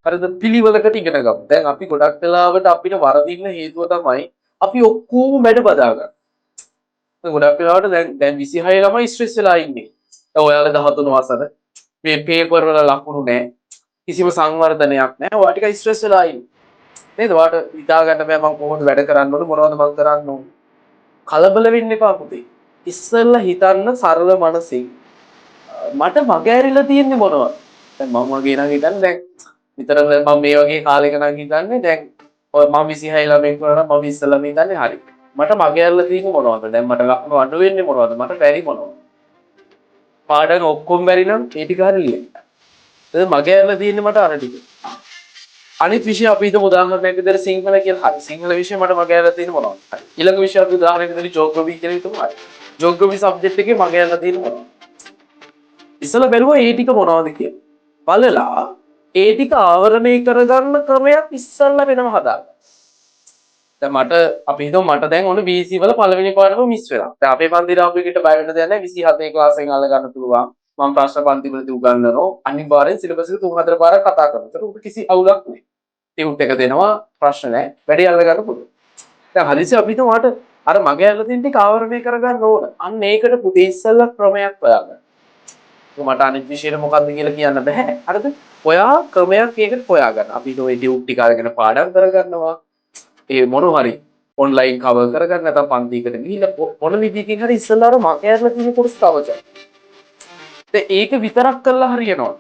හරිද පිළිවෙලකට ඉගෙන ගමු. දැන් අපි ගොඩක් වෙලාවට අපිට වරදින්න හේතුව තමයි අපි ඔක්කොම වැඩ බදා ගන්න. ගොඩක් වෙලාවට දැන් 26 ළමයි ස්ට්‍රෙස් වෙලා ඉන්නේ. දැන් ඔයාලා 13 වසර මේ පේපර් වල ලකුණු නැහැ. කිසිම සංවර්ධනයක් නැහැ. ඔයා ටික ස්ට්‍රෙස් වෙලා ඉන්නේ. නේද? ඔයාට හිතා ගන්න බෑ මම කොහොමද වැඩ කරන්න ඕන මොනවද මම කරන්න ඕන. කලබල වෙන්න එපා පුතේ. ඉස්සෙල්ලා හිතන්න සරල මනසින් මට මග ඇරිලා තියෙන්නේ මොනවද? දැන් මම වගේ නම් හිතන්නේ දැන් විතර මම මේ වගේ කාලයක නම් හිතන්නේ දැන් ඔය මම 26 ළමෙක් වුණා නම් මම ඉස්සෙල්ලාම හිතන්නේ හරි. මට මග ඇරිලා තියෙන්නේ මොනවද? දැන් මට ලකුණු අඩු වෙන්නේ මොනවද? මට බැරි මොනවද? පාඩම් ඔක්කොම බැරි නම් ඒ ටික හරි ලියන්න. එතන මග ඇරිලා තියෙන්නේ මට අර ටික. අනිත් විෂය අපි හිතමු උදාහරණයක් විදිහට සිංහල කියලා. හරි. සිංහල විෂය මට මග ඇරිලා තියෙන්නේ මොනවද? හරි. ඊළඟ විෂය අපි උදාහරණයක් විදිහට ජෝග්‍රෆි කියලා හිතමු. හරි. ජෝග්‍රෆි සබ්ජෙක්ට් එකේ මග ඇරිලා තියෙන්නේ මොනවද? ඉස්සෙල්ලා බැලුවා ඒ ටික මොනවද කියලා. බලලා ඒ ටික ආවරණය කරගන්න ක්‍රමයක් ඉස්සෙල්ලා වෙනම හදාගන්න. දැන් මට අපි හිතමු මට දැන් ඔන්න BC වල පළවෙනි පාඩම මිස් වෙලා. දැන් අපේ පන්තියේ අපි එකට බය වෙන්න දෙයක් නැහැ 27 ක්ලාසෙන් අල්ල ගන්න පුළුවන්. මම ප්‍රශ්න පන්ති වලදී උගන්වනවා. අනිවාර්යෙන් සිලබස් එක 3-4 පාරක් කතා කරනවා. ඒක උට කිසි අවුලක් නැහැ. ටියුට් එක දෙනවා ප්‍රශ්න නැහැ. වැඩි අල්ල ගන්න පුළුවන්. දැන් හදිසි අපි හිතමු අර මගේ ඇල්ල තියෙන ටික ආවරණය කරගන්න ඕන. අන්න ඒකට පුතේ ඉස්සෙල්ලා ක්‍රමයක් හොයාගන්න. මට අනිත් විෂයට මොකක්ද කියලා කියන්න බෑ. හරිද? ඔයා ක්‍රමයක් ඒකට හොයාගන්න. අපි ඔය ටියුට් ටික අරගෙන පාඩම් කරගන්නවා. ඒ මොන හරි ඔන්ලයින් කවර් කරගන්න නැත්නම් පන්තියකට ගිහිල්ලා මොන විදිහකින් හරි ඉස්සෙල්ලා අර මගේ ඇල්ල තියෙන කොටස කවර් කරගන්න. දැන් ඒක විතරක් කළා හරියනවා.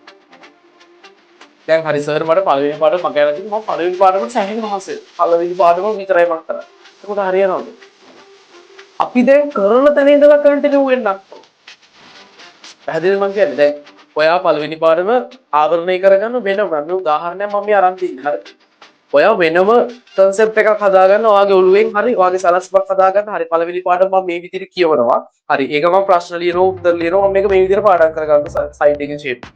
දැන් හරි සර් මට පළවෙනි පාඩම මගේ ඇල්ල තියෙන මම පළවෙනි පාඩමට සැහැණ මහසෙ. පළවෙනි පාඩම විතරයි මම කරන්නේ. ඒකට හරියනවද? අපි දැන් කරන තැන ඉඳලා කන්ටිනියු වෙන්න. පැහැදිලිද මං කියන්නේ? දැන් ඔයා පළවෙනි පාඩම ආවරණය කරගන්න වෙනම මේ උදාහරණයක් මම මේ අරන් තින්නේ. හරි. ඔයා වෙනම concept එකක් හදාගන්න ඔයාගේ ඔළුවෙන් හරි ඔයාගේ සලස්මක් හදාගන්න හරි පළවෙනි පාඩම මම මේ විදිහට කියවනවා. හරි. ඒක මම ප්‍රශ්න ලියනවා උත්තර ලියනවා මම මේක මේ විදිහට පාඩම් කරගන්න සයිඩ් එකෙන් ෂේප්.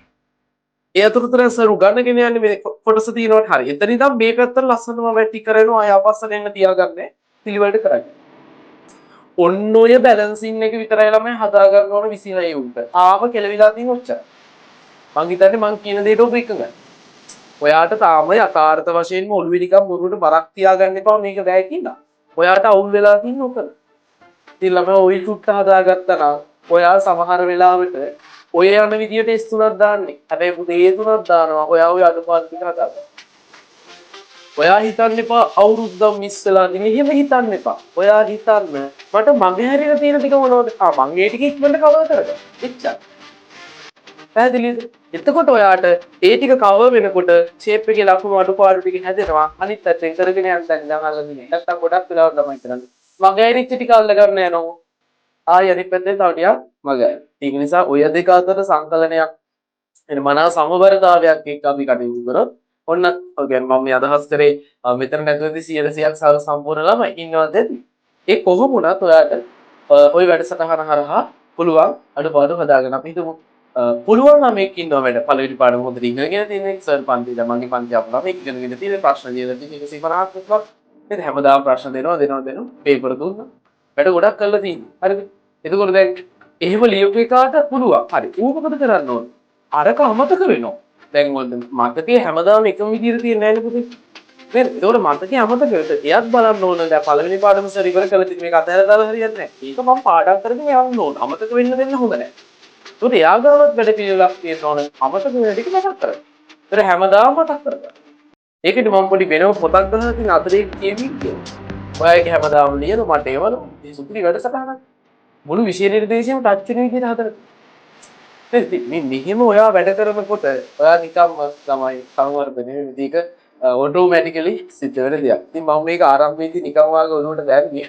ඒ අතරතුර සර් උගන්නගෙන යන්නේ මේ කොටස තියෙනවට හරි. එතන ඉඳන් මේ පැත්තට ලස්සනම වැටි කරනවා ආය අපස්සට එන්න තියාගන්නේ පිළිවෙලට කරන්නේ. ඔන්න ඔය බැලන්සින් එක විතරයි ළමයි හදා ගන්න ඕන 26 උන්ට. ආව කෙලවිලා තියෙන ඔච්චර. මං හිතන්නේ මං කියන දේට ඔබ එකඟයි. ඔයාට තාම යථාර්ථ වශයෙන්ම ඔළුවේ නිකන් බොරුවට බරක් තියාගන්න එපා මේක බෑ කියලා. ඔයාට අවුල් වෙලා තියෙන උතන. ඉතින් ළමයි ඔය චුට්ට හදාගත්තා නම් ඔයා සමහර වෙලාවට ඔය යන විදියට S තුනක් දාන්නේ. හැබැයි පුතේ A තුනක් දානවා. ඔයා ඔය අනුපාත ටික හදාගන්න. ඔයා හිතන්න එපා අවුරුද්දක් මිස් වෙලා ඉන්නේ. එහෙම හිතන්න එපා. ඔයා හිතන්න මට මගේ හැරිලා තියෙන ටික මොනවද? මං ඒ ටික ඉක්මනට කවර් කරගන්න. එච්චර. පැහැදිලිද? එතකොට ඔයාට ඒ ටික කවර් වෙනකොට ෂේප් එකේ ලකුණු අඩුපාඩු ටික හැදෙනවා. අනිත් පැත්තෙන් කරගෙන යන්න දැන් අල්ලන්නේ. නැත්තම් ගොඩක් වෙලාවට ළමයි කරන්නේ. මගේ හැරිච්ච ටික අල්ල ගන්න යනවා. ආයෙ අනිත් පැත්තෙන් තව ටිකක් මගේ. ඒක නිසා ඔය දෙක අතර සංකලනයක් එන මනා සමබරතාවයක් එක්ක අපි කටයුතු කරොත් ඔන්න ඔයගෙන් මම මේ අදහස් කරේ මෙතන නැතුවදී 100%ක් සම්පූර්ණ ළමයි ඉන්නවද? ඒ කොහොම වුණත් ඔයාට ওই වැඩසටහන හරහා පුළුවන් අඩුපාඩු හදාගන්න. අපි හිතමු පුළුවන් නම් මේක ඉන්නවා වැඩ පළවෙනි පාඩම හොඳට ඉගෙනගෙන තියෙන සර් පන්තිද මගේ පන්ති අපලා මේක ඉගෙනගෙන තියෙන ප්‍රශ්න ලියලා තියෙන 150ක් විතර නේද හැමදාම ප්‍රශ්න දෙනවා පේපර් දුන්නා. වැඩ ගොඩක් කරලා තියෙනවා. හරිද? එතකොට දැන් එහෙම ලියපු එකාට පුළුවන්. හරි. ඌ මොකද කරන්න ඕන? අරක අමතක වෙනවා. දැන් මතකයේ හැමදාම එකම විදිහට තියෙන්නේ නැහැ නේ පුතේ. නේද? ඒකට මතකයේ අමතක වෙට එයත් බලන්න ඕන. දැන් පළවෙනි පාඩම සර් ඉවර කළා ඉතින් මේක අතහැරලා දාලා හරියන්නේ නැහැ. ඒක මම පාඩම් කරගෙන යන්න ඕන. අමතක වෙන්න දෙන්න හොඳ නැහැ. ඒකට එයාගාවත් වැඩ පිළිවෙලක් තියෙන්න ඕන. අමතක වෙන ටික මතක් කරගන්න. ඒතර හැමදාම මතක් කරගන්න. ඒකෙදි මම පොඩි වෙනම පොතක් ගහලා තියෙන අතරේ කියවි කියලා. ඔයාගේ හැමදාම ලියන මට ඒවල මේ සුපිරි වැඩසටහනක්. මුළු විෂය නිර්දේශයම ටච් වෙන විදිහට හදලා මේ මෙහෙම ඔයා වැඩ කරනකොට ඔයා නිකම්ම තමයි සංවර්ධනය විදිහක ඔටෝමැටිකලි සිද්ධ වෙන දෙයක්. ඉතින් මම මේක ආරම්භයේදී නිකම් වාගේ ඔළුවට දැම්මේ.